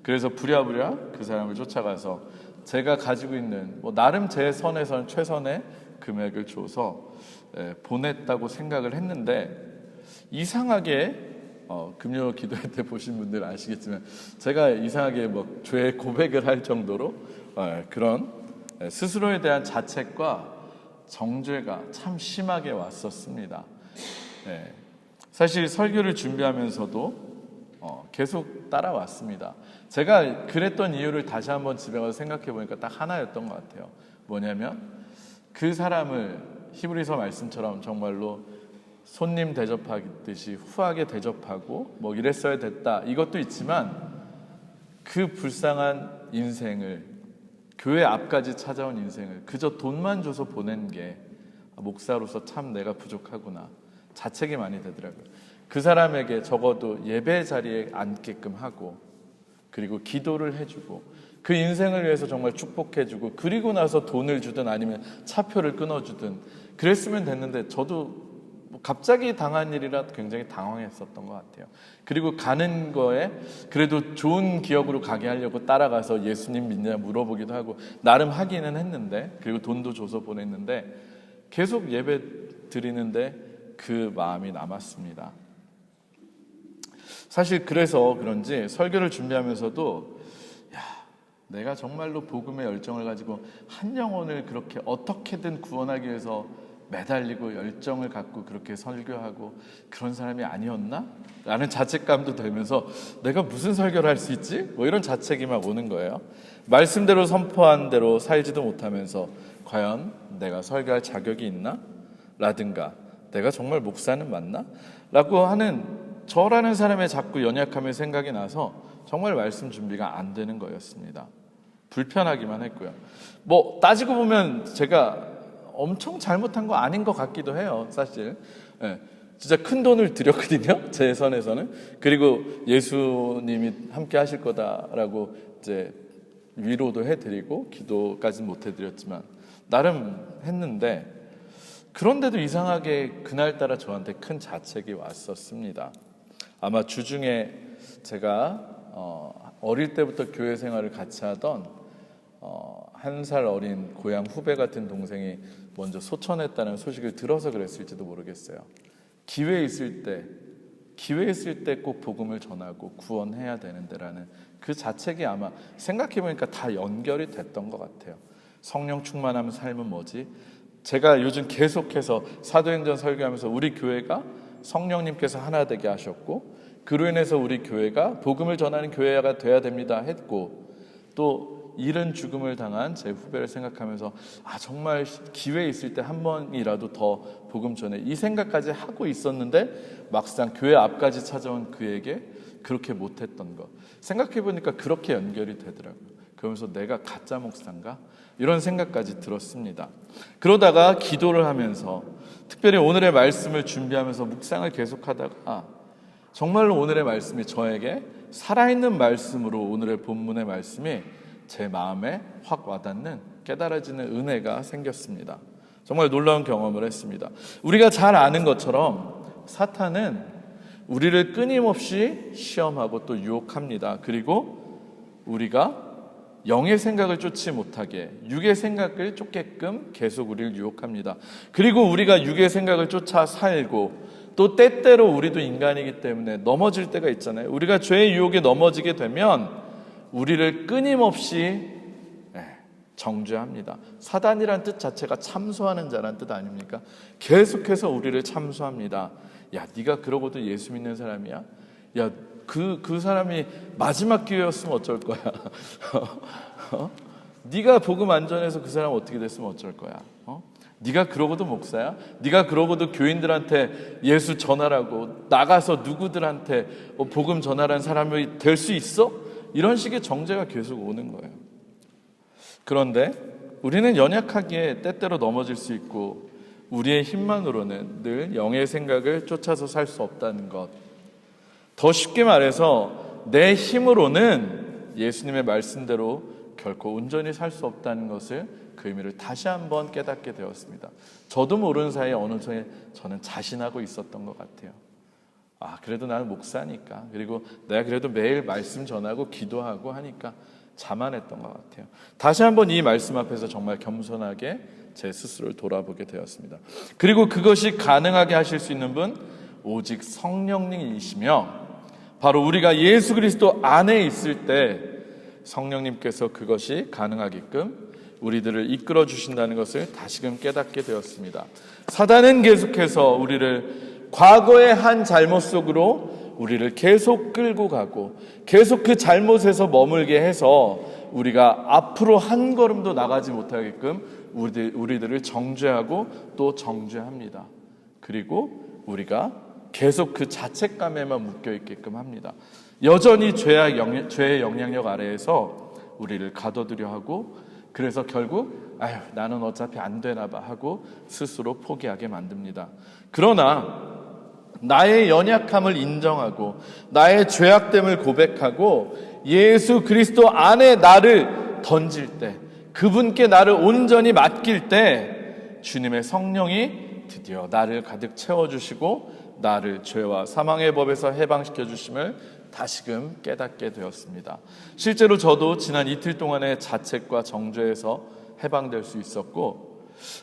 그래서 부랴부랴 그 사람을 쫓아가서 제가 가지고 있는 뭐 나름 제 선에서는 최선의 금액을 줘서 보냈다고 생각을 했는데, 이상하게 금요 기도회 때 보신 분들은 아시겠지만 제가 이상하게 뭐 죄 고백을 할 정도로 그런 스스로에 대한 자책과 정죄가 참 심하게 왔었습니다. 사실 설교를 준비하면서도 계속 따라왔습니다. 제가 그랬던 이유를 다시 한번 집에 가서 생각해 보니까 딱 하나였던 것 같아요. 뭐냐면 그 사람을 히브리서 말씀처럼 정말로 손님 대접하듯이 후하게 대접하고 뭐 이랬어야 됐다, 이것도 있지만 그 불쌍한 인생을, 교회 앞까지 찾아온 인생을 그저 돈만 줘서 보낸 게 목사로서 참 내가 부족하구나, 자책이 많이 되더라고요. 그 사람에게 적어도 예배 자리에 앉게끔 하고, 그리고 기도를 해주고, 그 인생을 위해서 정말 축복해주고, 그리고 나서 돈을 주든 아니면 차표를 끊어주든 그랬으면 됐는데, 저도 갑자기 당한 일이라 굉장히 당황했었던 것 같아요. 그리고 가는 거에 그래도 좋은 기억으로 가게 하려고 따라가서 예수님 믿냐 물어보기도 하고 나름 하기는 했는데, 그리고 돈도 줘서 보냈는데 계속 예배 드리는데 그 마음이 남았습니다. 사실 그래서 그런지 설교를 준비하면서도 내가 정말로 복음의 열정을 가지고 한 영혼을 그렇게 어떻게든 구원하기 위해서 매달리고 열정을 갖고 그렇게 설교하고 그런 사람이 아니었나? 라는 자책감도 들면서 내가 무슨 설교를 할 수 있지? 뭐 이런 자책이 막 오는 거예요. 말씀대로 선포한 대로 살지도 못하면서 과연 내가 설교할 자격이 있나? 라든가 내가 정말 목사는 맞나? 라고 하는 저라는 사람의 자꾸 연약함의 생각이 나서 정말 말씀 준비가 안 되는 거였습니다. 불편하기만 했고요. 뭐 따지고 보면 제가 엄청 잘못한 거 아닌 것 같기도 해요, 사실. 진짜 큰 돈을 들였거든요, 제 선에서는. 그리고 예수님이 함께 하실 거다라고 이제 위로도 해드리고 기도까지는 못 해드렸지만 나름 했는데, 그런데도 이상하게 그날따라 저한테 큰 자책이 왔었습니다. 아마 주중에 제가 어릴 때부터 교회 생활을 같이 하던 1살 어린 고향 후배 같은 동생이 먼저 소천했다는 소식을 들어서 그랬을지도 모르겠어요. 기회 있을 때 꼭 복음을 전하고 구원해야 되는데라는 그 자책이 아마 생각해보니까 다 연결이 됐던 것 같아요. 성령 충만한 삶은 뭐지? 제가 요즘 계속해서 사도행전 설교하면서 우리 교회가 성령님께서 하나 되게 하셨고, 그로 인해서 우리 교회가 복음을 전하는 교회가 돼야 됩니다 했고, 또 이른 죽음을 당한 제 후배를 생각하면서 정말 기회 있을 때 한 번이라도 더 복음 전해, 이 생각까지 하고 있었는데 막상 교회 앞까지 찾아온 그에게 그렇게 못했던 것 생각해보니까 그렇게 연결이 되더라고요. 그러면서 내가 가짜 목사인가? 이런 생각까지 들었습니다. 그러다가 기도를 하면서, 특별히 오늘의 말씀을 준비하면서 묵상을 계속하다가 정말로 오늘의 말씀이 저에게 살아있는 말씀으로, 오늘의 본문의 말씀이 제 마음에 확 와닿는, 깨달아지는 은혜가 생겼습니다. 정말 놀라운 경험을 했습니다. 우리가 잘 아는 것처럼 사탄은 우리를 끊임없이 시험하고 또 유혹합니다. 그리고 우리가 영의 생각을 쫓지 못하게, 육의 생각을 쫓게끔 계속 우리를 유혹합니다. 그리고 우리가 육의 생각을 쫓아 살고, 또 때때로 우리도 인간이기 때문에 넘어질 때가 있잖아요. 우리가 죄의 유혹에 넘어지게 되면 우리를 끊임없이 정죄합니다. 사단이란 뜻 자체가 참소하는 자란 뜻 아닙니까? 계속해서 우리를 참소합니다. 야, 네가 그러고도 예수 믿는 사람이야? 야, 그 사람이 마지막 기회였으면 어쩔 거야? 네가 복음 안 전해서 그 사람 어떻게 됐으면 어쩔 거야? 네가 그러고도 목사야? 네가 그러고도 교인들한테 예수 전하라고 나가서 누구들한테 복음 전하라는 사람이 될 수 있어? 이런 식의 정죄가 계속 오는 거예요. 그런데 우리는 연약하기에 때때로 넘어질 수 있고, 우리의 힘만으로는 늘 영의 생각을 쫓아서 살 수 없다는 것. 더 쉽게 말해서 내 힘으로는 예수님의 말씀대로 결코 온전히 살 수 없다는 것을, 그 의미를 다시 한번 깨닫게 되었습니다. 저도 모르는 사이에 어느 순간에 저는 자신하고 있었던 것 같아요. 그래도 나는 목사니까, 그리고 내가 그래도 매일 말씀 전하고 기도하고 하니까 자만했던 것 같아요. 다시 한번 이 말씀 앞에서 정말 겸손하게 제 스스로를 돌아보게 되었습니다. 그리고 그것이 가능하게 하실 수 있는 분, 오직 성령님이시며, 바로 우리가 예수 그리스도 안에 있을 때 성령님께서 그것이 가능하게끔 우리들을 이끌어 주신다는 것을 다시금 깨닫게 되었습니다. 사단은 계속해서 우리를 과거의 한 잘못 속으로 우리를 계속 끌고 가고, 계속 그 잘못에서 머물게 해서 우리가 앞으로 한 걸음도 나가지 못하게끔 우리들을 정죄하고 또 정죄합니다. 그리고 우리가 계속 그 자책감에만 묶여 있게끔 합니다. 여전히 죄의 영향력 아래에서 우리를 가둬두려 하고, 그래서 결국 나는 어차피 안 되나 봐 하고 스스로 포기하게 만듭니다. 그러나 나의 연약함을 인정하고 나의 죄악됨을 고백하고 예수 그리스도 안에 나를 던질 때, 그분께 나를 온전히 맡길 때 주님의 성령이 드디어 나를 가득 채워주시고 나를 죄와 사망의 법에서 해방시켜 주심을 다시금 깨닫게 되었습니다. 실제로 저도 지난 이틀 동안의 자책과 정죄에서 해방될 수 있었고,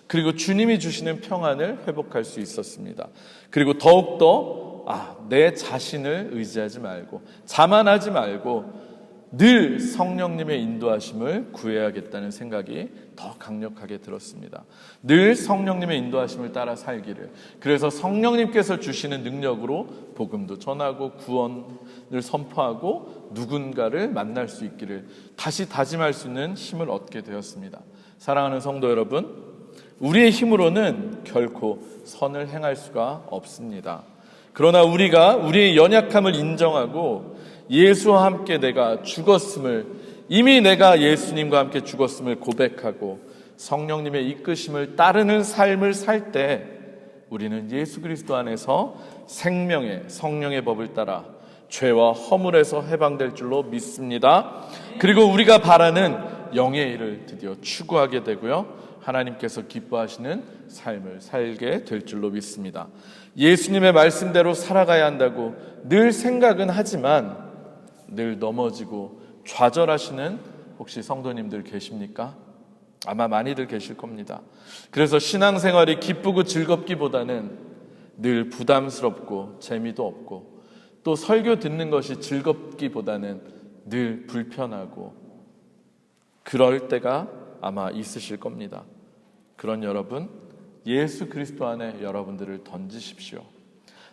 그리고 주님이 주시는 평안을 회복할 수 있었습니다. 그리고 더욱더 내 자신을 의지하지 말고 자만하지 말고 늘 성령님의 인도하심을 구해야겠다는 생각이 더 강력하게 들었습니다. 늘 성령님의 인도하심을 따라 살기를, 그래서 성령님께서 주시는 능력으로 복음도 전하고 구원을 선포하고 누군가를 만날 수 있기를 다시 다짐할 수 있는 힘을 얻게 되었습니다. 사랑하는 성도 여러분, 우리의 힘으로는 결코 선을 행할 수가 없습니다. 그러나 우리가 우리의 연약함을 인정하고 예수와 함께 내가 죽었음을, 이미 내가 예수님과 함께 죽었음을 고백하고 성령님의 이끄심을 따르는 삶을 살 때 우리는 예수 그리스도 안에서 생명의 성령의 법을 따라 죄와 허물에서 해방될 줄로 믿습니다. 그리고 우리가 바라는 영의 일을 드디어 추구하게 되고요, 하나님께서 기뻐하시는 삶을 살게 될 줄로 믿습니다. 예수님의 말씀대로 살아가야 한다고 늘 생각은 하지만 늘 넘어지고 좌절하시는 혹시 성도님들 계십니까? 아마 많이들 계실 겁니다. 그래서 신앙생활이 기쁘고 즐겁기보다는 늘 부담스럽고 재미도 없고, 또 설교 듣는 것이 즐겁기보다는 늘 불편하고 그럴 때가 아마 있으실 겁니다. 그런 여러분, 예수 그리스도 안에 여러분들을 던지십시오.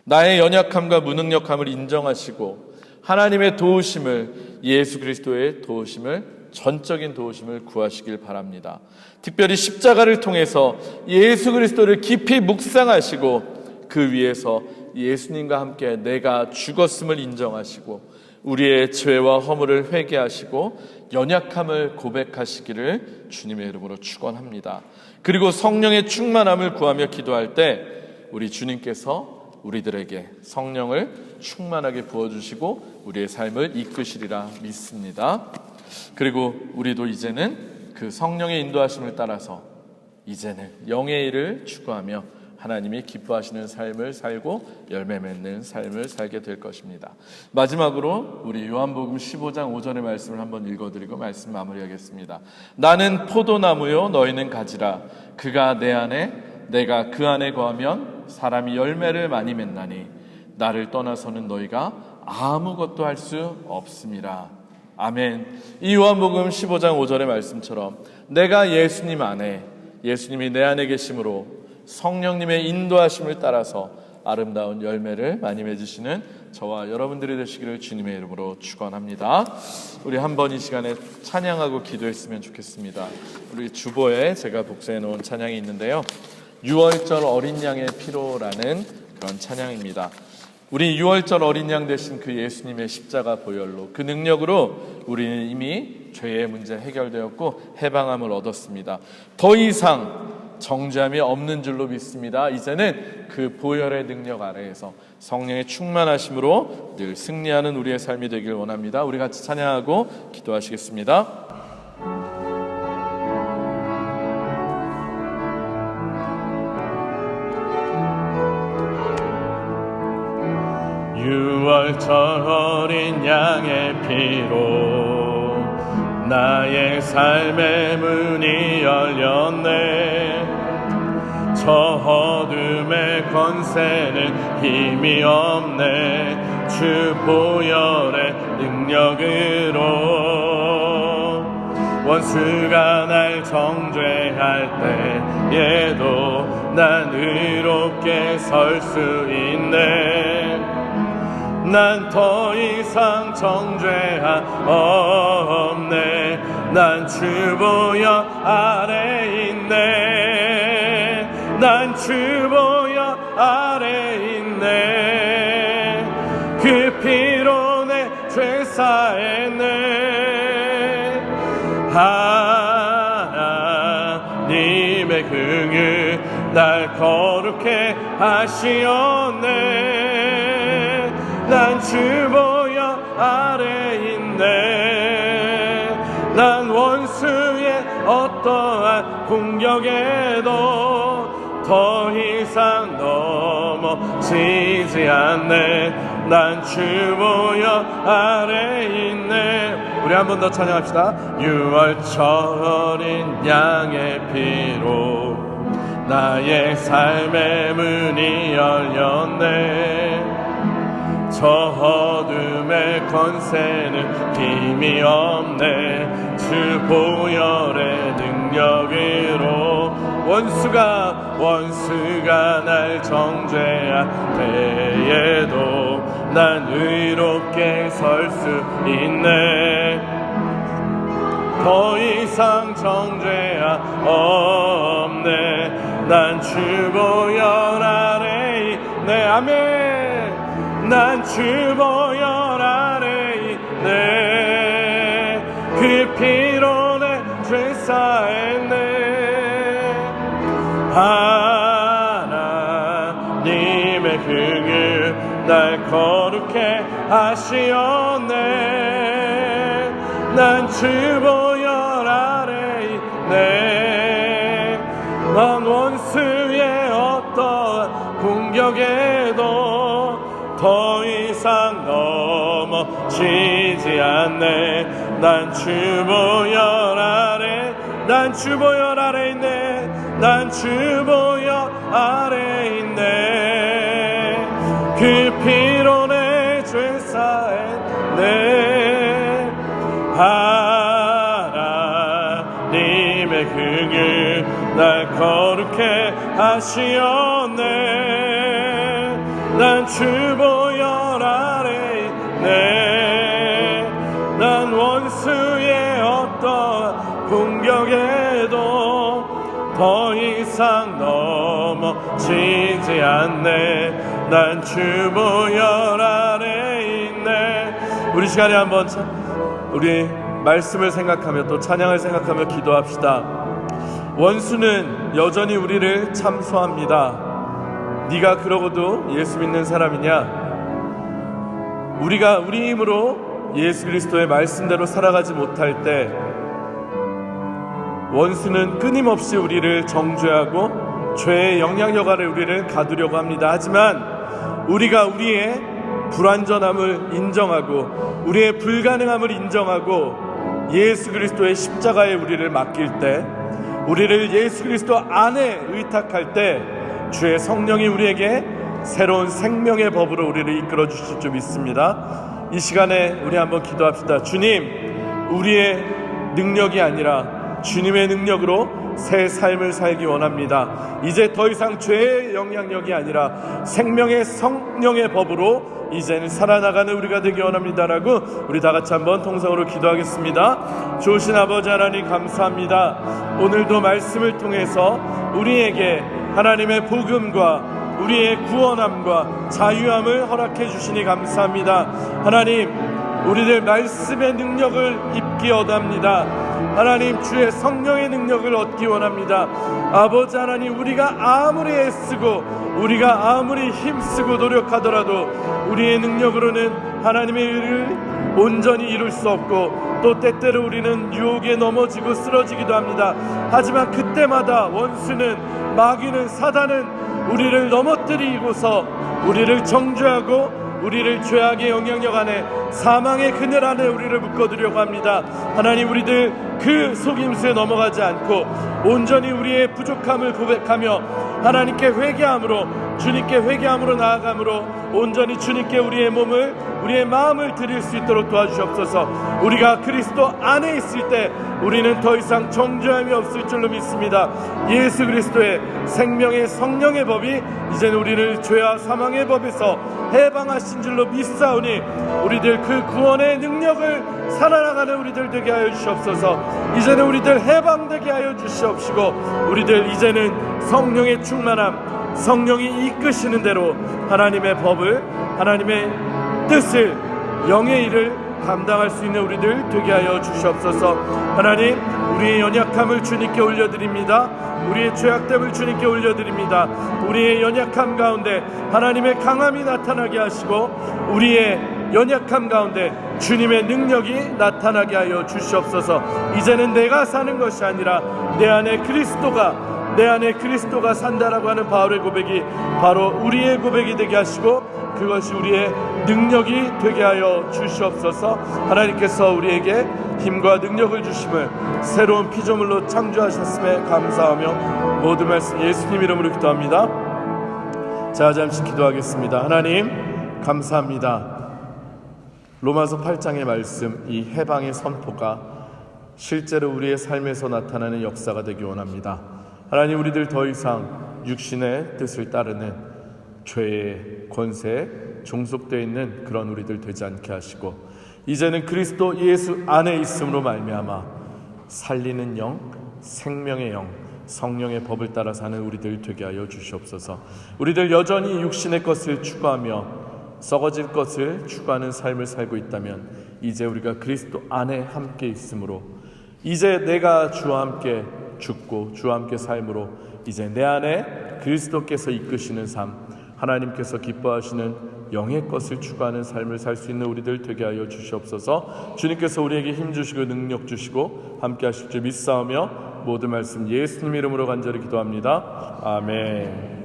나의 연약함과 무능력함을 인정하시고 하나님의 도우심을, 예수 그리스도의 도우심을, 전적인 도우심을 구하시길 바랍니다. 특별히 십자가를 통해서 예수 그리스도를 깊이 묵상하시고 그 위에서 예수님과 함께 내가 죽었음을 인정하시고 우리의 죄와 허물을 회개하시고 연약함을 고백하시기를 주님의 이름으로 축원합니다. 그리고 성령의 충만함을 구하며 기도할 때 우리 주님께서 우리들에게 성령을 충만하게 부어주시고 우리의 삶을 이끄시리라 믿습니다. 그리고 우리도 이제는 그 성령의 인도하심을 따라서 이제는 영의 일을 추구하며 하나님이 기뻐하시는 삶을 살고 열매 맺는 삶을 살게 될 것입니다. 마지막으로 우리 요한복음 15장 5절의 말씀을 한번 읽어드리고 말씀 마무리하겠습니다. 나는 포도나무요 너희는 가지라. 그가 내 안에 내가 그 안에 거하면 사람이 열매를 많이 맺나니 나를 떠나서는 너희가 아무것도 할 수 없음이라. 아멘. 이 요한복음 15장 5절의 말씀처럼 내가 예수님 안에, 예수님이 내 안에 계심으로 성령님의 인도하심을 따라서 아름다운 열매를 많이 맺으시는 저와 여러분들이 되시기를 주님의 이름으로 축원합니다. 우리 한번 이 시간에 찬양하고 기도했으면 좋겠습니다. 우리 주보에 제가 복사해 놓은 찬양이 있는데요, 6월절 어린 양의 피로라는 그런 찬양입니다. 우리 6월절 어린 양 되신 그 예수님의 십자가 보혈로, 그 능력으로 우리는 이미 죄의 문제 해결되었고 해방함을 얻었습니다. 더 이상 정죄함이 없는 줄로 믿습니다. 이제는 그 보혈의 능력 아래에서 성령의 충만하심으로 늘 승리하는 우리의 삶이 되길 원합니다. 우리 같이 찬양하고 기도하시겠습니다. 유월절 어린 양의 피로 나의 삶의 문이 열렸네. 저 어둠의 권세는 힘이 없네. 주 보혈의 능력으로 원수가 날 정죄할 때에도 난 의롭게 설 수 있네. 난 더 이상 정죄함 없네. 난 주 보혈 아래 있네. 난 주 보혈 아래 있네. 그 피로 내 죄 사했네. 하나님의 긍휼 날 거룩해 하시었네. 난 주 보혈 아래 있네. 난 원수의 어떠한 공격에도 더 이상 넘어지지 않네. 난 주 보혈 아래 있네. 우리 한 번 더 찬양합시다. 유월절 어린 양의 피로 나의 삶의 문이 열렸네. 저 어둠의 권세는 힘이 없네. 주 보혈의 능력으로 원수가 날 정죄할 때에도 난 의롭게 설 수 있네. 더 이상 정죄함 없네. 난 주 보혈 아래 있네. 아멘. 난 주 보혈 아래 있네. 그 피로 내 죄 사했네. 하나님의 긍휼 날 거룩해 하시었네. 난 주 보혈 아래 있네. 난 원수의 어떠한 공격에도 더 이상 넘어지지 않네. 난 주 보혈 아래, 난 주 보혈 아래 있네. 난 주 보혈 아래 있네. 그 피로 내 죄 사했네. 하나님의 긍휼 날 거룩해 하시었네. 난 주 보혈 아래 있네. 난 원수의 어떠한 공격에도 더 이상 넘어지지 않네. 난 주 보혈 아래 있네. 우리 시간에 한번 우리 말씀을 생각하며 또 찬양을 생각하며 기도합시다. 원수는 여전히 우리를 참소합니다. 네가 그러고도 예수 믿는 사람이냐? 우리가 우리 힘으로 예수 그리스도의 말씀대로 살아가지 못할 때 원수는 끊임없이 우리를 정죄하고 죄의 영향력 아래 우리를 가두려고 합니다. 하지만 우리가 우리의 불완전함을 인정하고 우리의 불가능함을 인정하고 예수 그리스도의 십자가에 우리를 맡길 때, 우리를 예수 그리스도 안에 의탁할 때 주의 성령이 우리에게 새로운 생명의 법으로 우리를 이끌어 주실 줄 믿습니다. 이 시간에 우리 한번 기도합시다. 주님, 우리의 능력이 아니라 주님의 능력으로 새 삶을 살기 원합니다. 이제 더 이상 죄의 영향력이 아니라 생명의 성령의 법으로 이제는 살아나가는 우리가 되기 원합니다라고 우리 다 같이 한번 통성으로 기도하겠습니다. 좋으신 아버지 하나님 감사합니다. 오늘도 말씀을 통해서 우리에게 하나님의 복음과 우리의 구원함과 자유함을 허락해 주시니 감사합니다. 하나님, 우리들 말씀의 능력을 입기 원합니다. 하나님, 주의 성령의 능력을 얻기 원합니다. 아버지 하나님, 우리가 아무리 애쓰고 우리가 아무리 힘쓰고 노력하더라도 우리의 능력으로는 하나님의 일을 온전히 이룰 수 없고 또 때때로 우리는 유혹에 넘어지고 쓰러지기도 합니다. 하지만 그때마다 원수는, 마귀는, 사단은 우리를 넘어뜨리고서 우리를 정죄하고 우리를 죄악의 영향력 안에, 사망의 그늘 안에 우리를 묶어두려고 합니다. 하나님, 우리들 그 속임수에 넘어가지 않고 온전히 우리의 부족함을 고백하며 하나님께 회개함으로, 주님께 회개함으로 나아감으로 온전히 주님께 우리의 몸을, 우리의 마음을 드릴 수 있도록 도와주시옵소서. 우리가 그리스도 안에 있을 때 우리는 더 이상 정죄함이 없을 줄로 믿습니다. 예수 그리스도의 생명의 성령의 법이 이제는 우리를 죄와 사망의 법에서 해방하신 줄로 믿사오니 우리들 그 구원의 능력을 살아나가는 우리들 되게 하여 주시옵소서. 이제는 우리들 해방되게 하여 주시옵시고 우리들 이제는 성령의 충만함, 성령이 이끄시는 대로 하나님의 법을, 하나님의 뜻을, 영의 일을 감당할 수 있는 우리들 되게 하여 주시옵소서. 하나님, 우리의 연약함을 주님께 올려드립니다. 우리의 죄악됨을 주님께 올려드립니다. 우리의 연약함 가운데 하나님의 강함이 나타나게 하시고 우리의 연약함 가운데 주님의 능력이 나타나게 하여 주시옵소서. 이제는 내가 사는 것이 아니라 내 안에 그리스도가 산다라고 하는 바울의 고백이 바로 우리의 고백이 되게 하시고 그것이 우리의 능력이 되게 하여 주시옵소서. 하나님께서 우리에게 힘과 능력을 주심을 새로운 피조물로 창조하셨음에 감사하며 모든 말씀 예수님 이름으로 기도합니다. 자, 잠시 기도하겠습니다. 하나님 감사합니다. 로마서 8장의 말씀, 이 해방의 선포가 실제로 우리의 삶에서 나타나는 역사가 되기 원합니다. 하나님, 우리들 더 이상 육신의 뜻을 따르는 죄의 권세에 종속되어 있는 그런 우리들 되지 않게 하시고 이제는 그리스도 예수 안에 있음으로 말미암아 살리는 영, 생명의 영, 성령의 법을 따라 사는 우리들 되게 하여 주시옵소서. 우리들 여전히 육신의 것을 추구하며 썩어질 것을 추구하는 삶을 살고 있다면 이제 우리가 그리스도 안에 함께 있으므로 이제 내가 주와 함께 죽고 주와 함께 삶으로 이제 내 안에 그리스도께서 이끄시는 삶, 하나님께서 기뻐하시는 영의 것을 추구하는 삶을 살 수 있는 우리들 되게 하여 주시옵소서. 주님께서 우리에게 힘 주시고 능력 주시고 함께 하실 줄 믿사오며 모든 말씀 예수님 이름으로 간절히 기도합니다. 아멘.